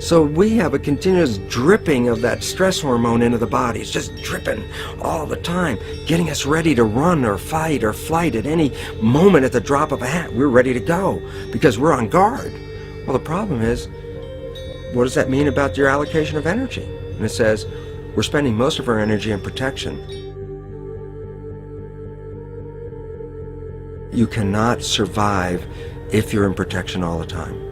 So we have a continuous dripping of that stress hormone into the body. It's just dripping all the time, getting us ready to run or fight or flight at any moment at the drop of a hat. We're ready to go because we're on guard. Well, the problem is, what does that mean about your allocation of energy? And it says, we're spending most of our energy on protection. You cannot survive if you're in protection all the time.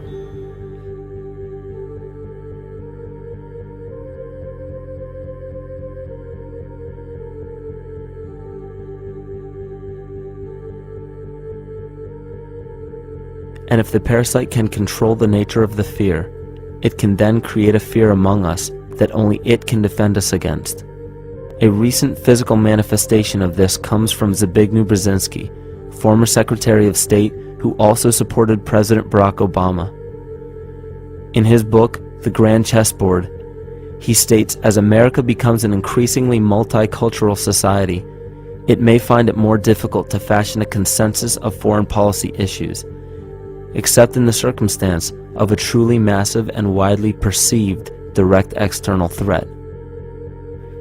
And if the parasite can control the nature of the fear, it can then create a fear among us that only it can defend us against. A recent physical manifestation of this comes from Zbigniew Brzezinski, former Secretary of State who also supported President Barack Obama. In his book, The Grand Chessboard, he states, as America becomes an increasingly multicultural society, it may find it more difficult to fashion a consensus of foreign policy issues, except in the circumstance of a truly massive and widely perceived direct external threat.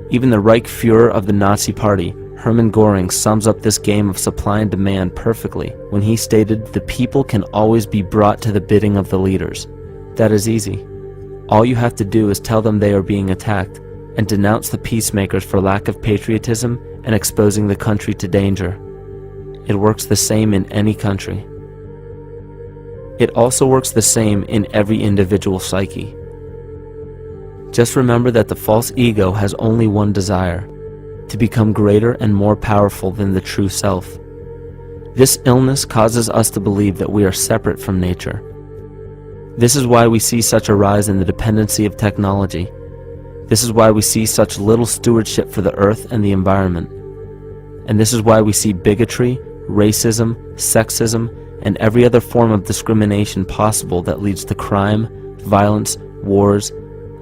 Even the Reichsfuhrer of the Nazi Party, Hermann Göring, sums up this game of supply and demand perfectly when he stated, "The people can always be brought to the bidding of the leaders." That is easy. All you have to do is tell them they are being attacked and denounce the peacemakers for lack of patriotism and exposing the country to danger. It works the same in any country. It also works the same in every individual psyche. Just remember that the false ego has only one desire: to become greater and more powerful than the true self. This illness causes us to believe that we are separate from nature. This is why we see such a rise in the dependency of technology. This is why we see such little stewardship for the earth and the environment. And this is why we see bigotry, racism, sexism, and every other form of discrimination possible that leads to crime, violence, wars,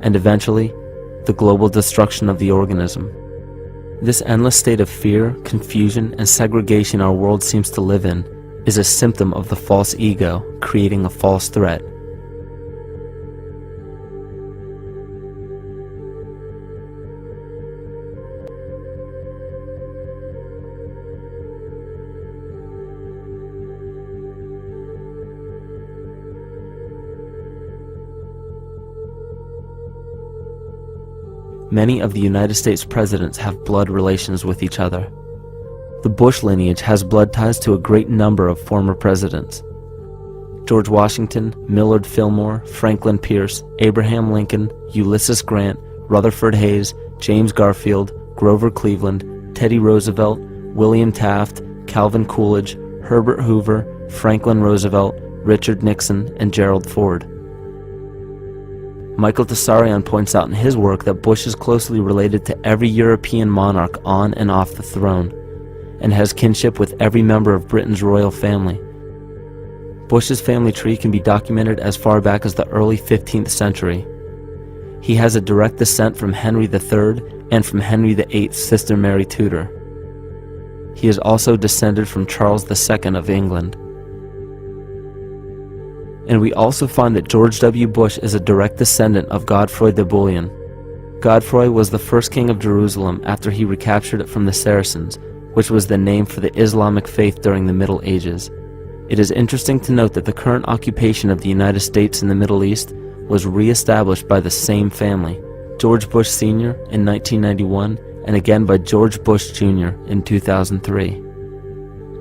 and eventually, the global destruction of the organism. This endless state of fear, confusion, and segregation our world seems to live in is a symptom of the false ego creating a false threat. Many of the United States presidents have blood relations with each other. The Bush lineage has blood ties to a great number of former presidents. George Washington, Millard Fillmore, Franklin Pierce, Abraham Lincoln, Ulysses Grant, Rutherford Hayes, James Garfield, Grover Cleveland, Teddy Roosevelt, William Taft, Calvin Coolidge, Herbert Hoover, Franklin Roosevelt, Richard Nixon, and Gerald Ford. Michael Tessarion points out in his work that Bush is closely related to every European monarch on and off the throne, and has kinship with every member of Britain's royal family. Bush's family tree can be documented as far back as the early 15th century. He has a direct descent from Henry III and from Henry VIII's sister Mary Tudor. He is also descended from Charles II of England. And we also find that George W. Bush is a direct descendant of Godfrey the Bullion. Godfrey was the first king of Jerusalem after he recaptured it from the Saracens, which was the name for the Islamic faith during the Middle Ages. It is interesting to note that the current occupation of the United States in the Middle East was re-established by the same family, George Bush Sr. in 1991, and again by George Bush Jr. in 2003.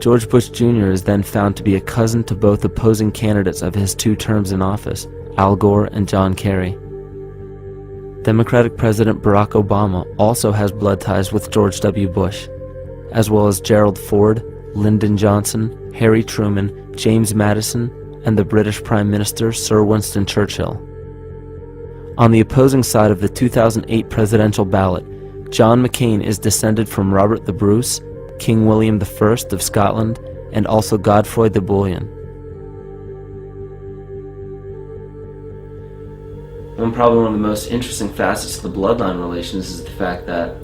George Bush Jr. is then found to be a cousin to both opposing candidates of his 2 terms in office, Al Gore and John Kerry. Democratic President Barack Obama also has blood ties with George W. Bush, as well as Gerald Ford, Lyndon Johnson, Harry Truman, James Madison, and the British Prime Minister Sir Winston Churchill. On the opposing side of the 2008 presidential ballot, John McCain is descended from Robert the Bruce, King William I of Scotland, and also Godfrey the Bullion. Probably one of the most interesting facets of the bloodline relations is the fact that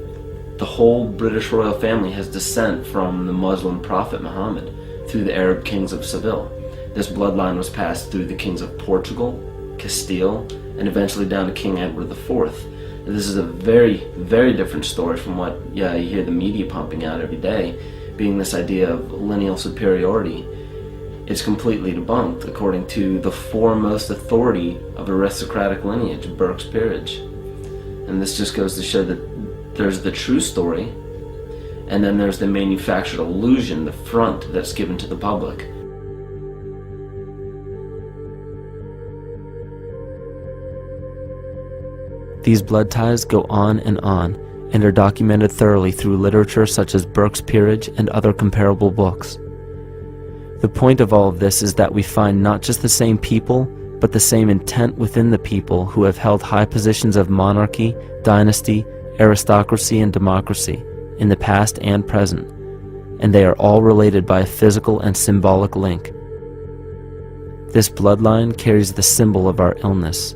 the whole British royal family has descent from the Muslim prophet Muhammad through the Arab kings of Seville. This bloodline was passed through the kings of Portugal, Castile, and eventually down to King Edward IV. And this is a very, very different story from what you hear the media pumping out every day, being this idea of lineal superiority. It's completely debunked according to the foremost authority of aristocratic lineage, Burke's peerage. And this just goes to show that there's the true story, and then there's the manufactured illusion, the front that's given to the public. These blood ties go on and are documented thoroughly through literature such as Burke's Peerage and other comparable books. The point of all of this is that we find not just the same people, but the same intent within the people who have held high positions of monarchy, dynasty, aristocracy, and democracy in the past and present, and they are all related by a physical and symbolic link. This bloodline carries the symbol of our illness.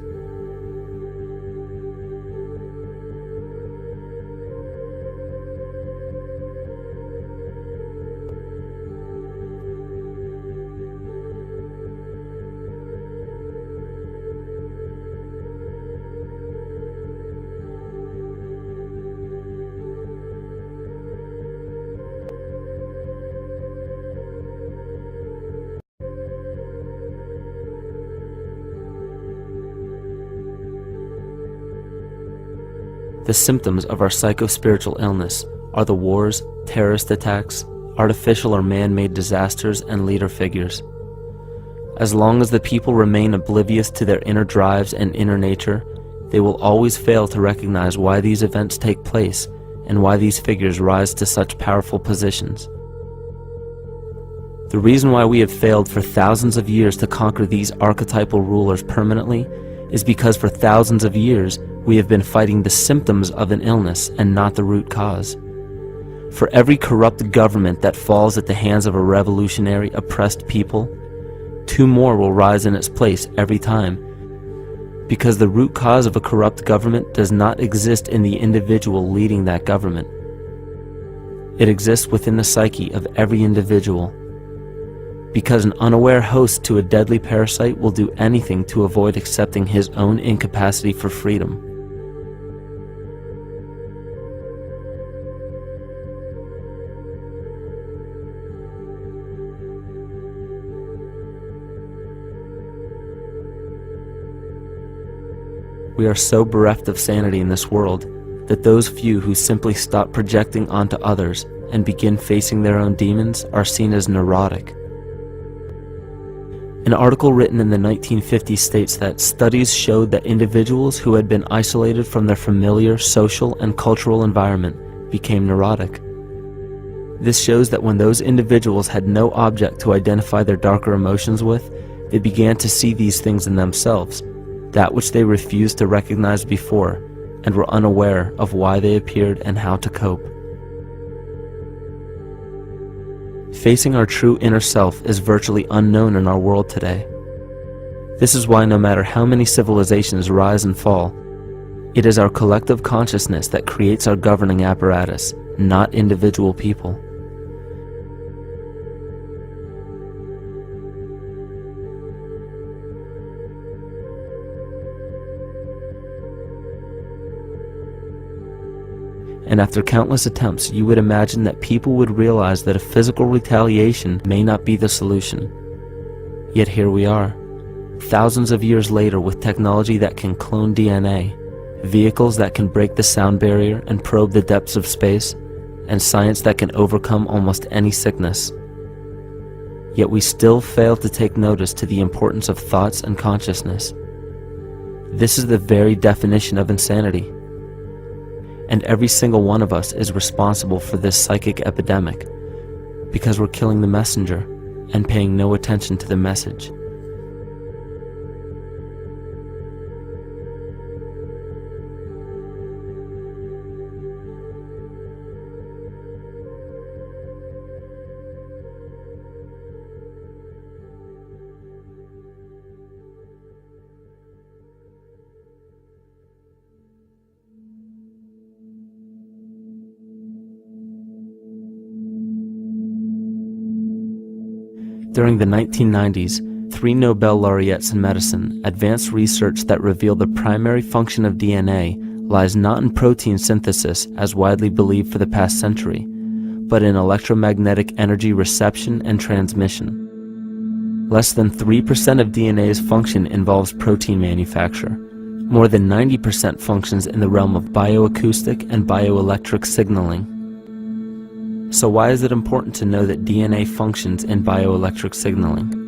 The symptoms of our psycho-spiritual illness are the wars, terrorist attacks, artificial or man-made disasters, and leader figures. As long as the people remain oblivious to their inner drives and inner nature, they will always fail to recognize why these events take place and why these figures rise to such powerful positions. The reason why we have failed for thousands of years to conquer these archetypal rulers permanently is because for thousands of years we have been fighting the symptoms of an illness and not the root cause. For every corrupt government that falls at the hands of a revolutionary, oppressed people, 2 more will rise in its place every time, because the root cause of a corrupt government does not exist in the individual leading that government. It exists within the psyche of every individual, because an unaware host to a deadly parasite will do anything to avoid accepting his own incapacity for freedom. We are so bereft of sanity in this world that those few who simply stop projecting onto others and begin facing their own demons are seen as neurotic. An article written in the 1950s states that studies showed that individuals who had been isolated from their familiar social and cultural environment became neurotic. This shows that when those individuals had no object to identify their darker emotions with, they began to see these things in themselves, that which they refused to recognize before, and were unaware of why they appeared and how to cope. Facing our true inner self is virtually unknown in our world today. This is why no matter how many civilizations rise and fall, it is our collective consciousness that creates our governing apparatus, not individual people. And after countless attempts, you would imagine that people would realize that a physical retaliation may not be the solution. Yet here we are, thousands of years later, with technology that can clone DNA, vehicles that can break the sound barrier and probe the depths of space, and science that can overcome almost any sickness. Yet we still fail to take notice to the importance of thoughts and consciousness. This is the very definition of insanity. And every single one of us is responsible for this psychic epidemic, because we're killing the messenger and paying no attention to the message. During the 1990s, 3 Nobel laureates in medicine, advanced research that revealed the primary function of DNA lies not in protein synthesis as widely believed for the past century, but in electromagnetic energy reception and transmission. Less than 3% of DNA's function involves protein manufacture. More than 90% functions in the realm of bioacoustic and bioelectric signaling. So why is it important to know that DNA functions in bioelectric signaling?